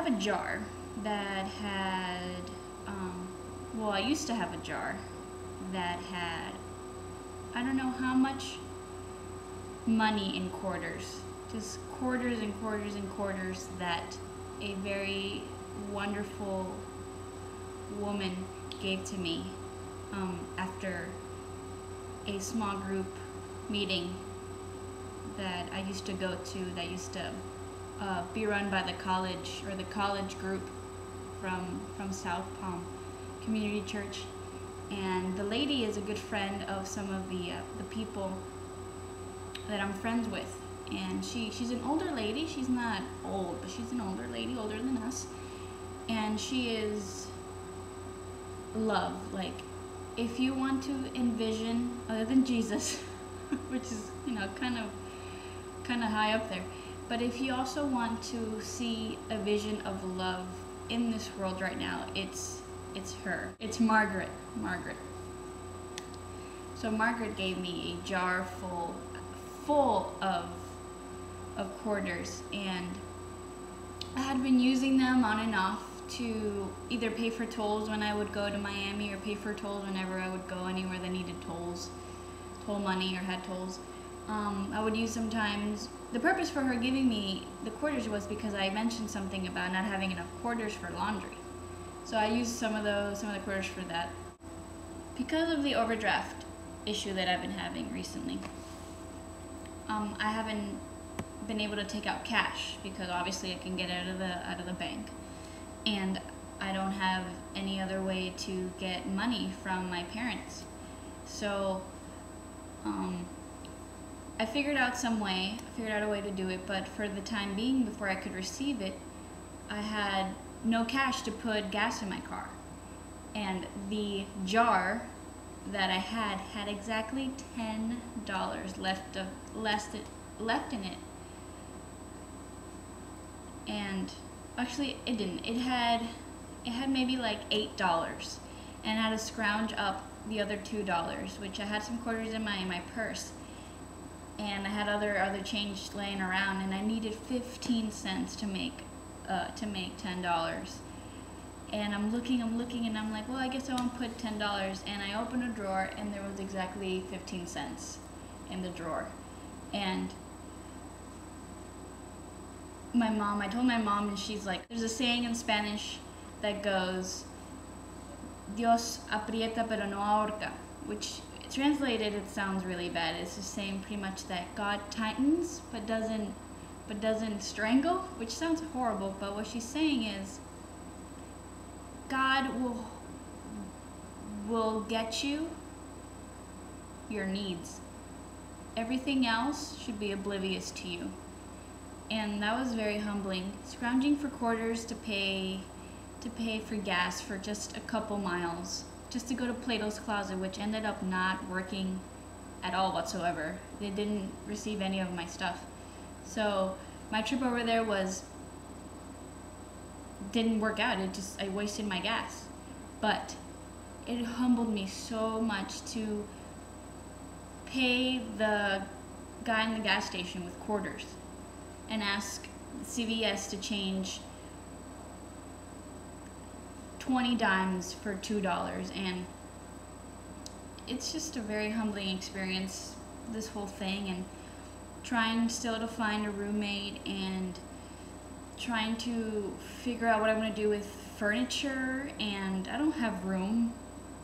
have a jar that had, well, I used to have a jar that had, I don't know how much money in quarters, just quarters and quarters and quarters that a very wonderful woman gave to me after a small group meeting that I used to go to, that used to be run by the college, or the college group from South Palm Community Church. And the lady is a good friend of some of the people that I'm friends with. And she's an older lady. She's not old, but she's an older lady, older than us. And she is love. Like, if you want to envision, other than Jesus, which is, you know, kind of high up there, but if you also want to see a vision of love in this world right now, it's her. It's Margaret. So Margaret gave me a jar full of quarters, and I had been using them on and off to either pay for tolls when I would go to Miami, or pay for tolls whenever I would go anywhere that needed toll money or had tolls. I would use sometimes. The purpose for her giving me the quarters was because I mentioned something about not having enough quarters for laundry. So I used some of the quarters for that. Because of the overdraft issue that I've been having recently, I haven't been able to take out cash, because obviously I can get out of the bank, and I don't have any other way to get money from my parents. So I figured out a way to do it, but for the time being, before I could receive it, I had no cash to put gas in my car. And the jar that I had exactly $10 left in it. And actually it didn't. It had maybe like $8, and I had to scrounge up the other $2, which I had some quarters in my purse. And I had other change laying around, and I needed 15 cents to make $10. And I'm looking, and I'm like, well, I guess I won't put $10. And I opened a drawer, and there was exactly 15 cents in the drawer. And I told my mom, and she's like, there's a saying in Spanish that goes, Dios aprieta pero no ahorca, which translated, it sounds really bad. It's just saying pretty much that God tightens but doesn't strangle, which sounds horrible. But what she's saying is, God will get you your needs. Everything else should be oblivious to you. And that was very humbling. Scrounging for quarters to pay for gas for just a couple miles, just to go to Plato's Closet, which ended up not working at all whatsoever. They didn't receive any of my stuff. So my trip over there didn't work out. I wasted my gas. But it humbled me so much to pay the guy in the gas station with quarters and ask CVS to change 20 dimes for $2. And it's just a very humbling experience, this whole thing, and trying still to find a roommate, and trying to figure out what I'm going to do with furniture. And I don't have room.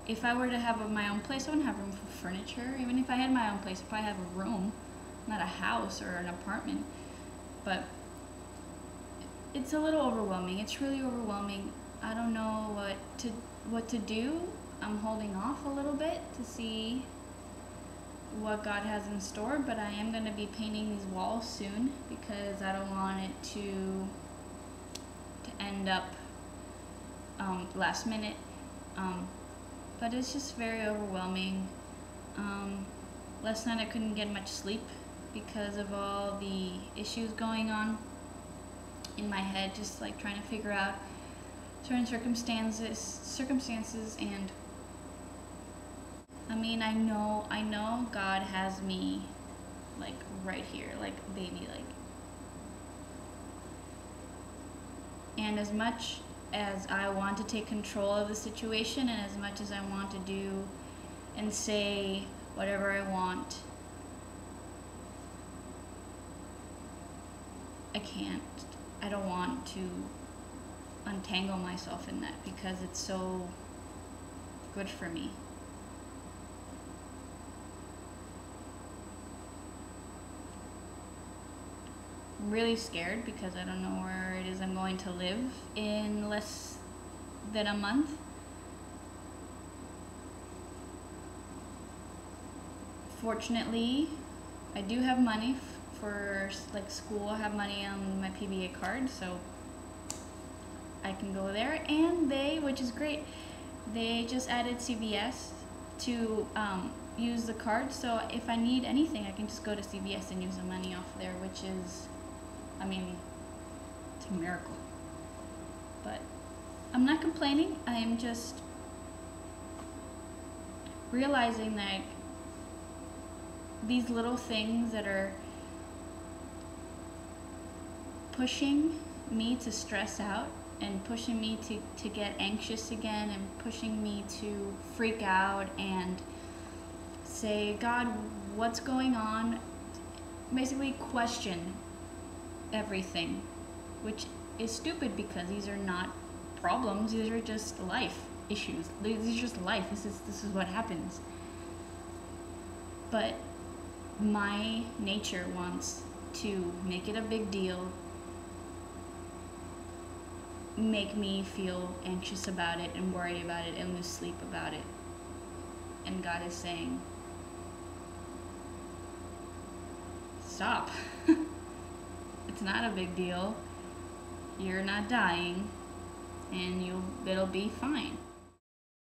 If I were to have my own place, I wouldn't have room for furniture. Even if I had my own place, I'd probably have a room, not a house or an apartment. But it's a little overwhelming. It's really overwhelming. I don't know what to do. I'm holding off a little bit to see what God has in store, but I am going to be painting these walls soon, because I don't want it to end up last minute. But it's just very overwhelming. Last night I couldn't get much sleep because of all the issues going on in my head, just like trying to figure out certain circumstances. And I mean, I know God has me like right here, like baby, like And as much as I want to take control of the situation, and as much as I want to do and say whatever I want, I can't. I don't want to untangle myself in that because it's so good for me. I'm really scared because I don't know where it is I'm going to live in less than a month. Fortunately, I do have money for like school. I have money on my PBA card, so I can go there. And they, which is great, they just added CVS to use the card. So if I need anything, I can just go to CVS and use the money off there, which is, I mean, it's a miracle. But I'm not complaining. I am just realizing that these little things that are pushing me to stress out and pushing me to get anxious again and pushing me to freak out and say, God, what's going on? Basically question everything, which is stupid because these are not problems. These are just life issues. These are just life. This is what happens. But my nature wants to make it a big deal, make me feel anxious about it and worry about it and lose sleep about it. And God is saying, stop. It's not a big deal. You're not dying, and it'll be fine.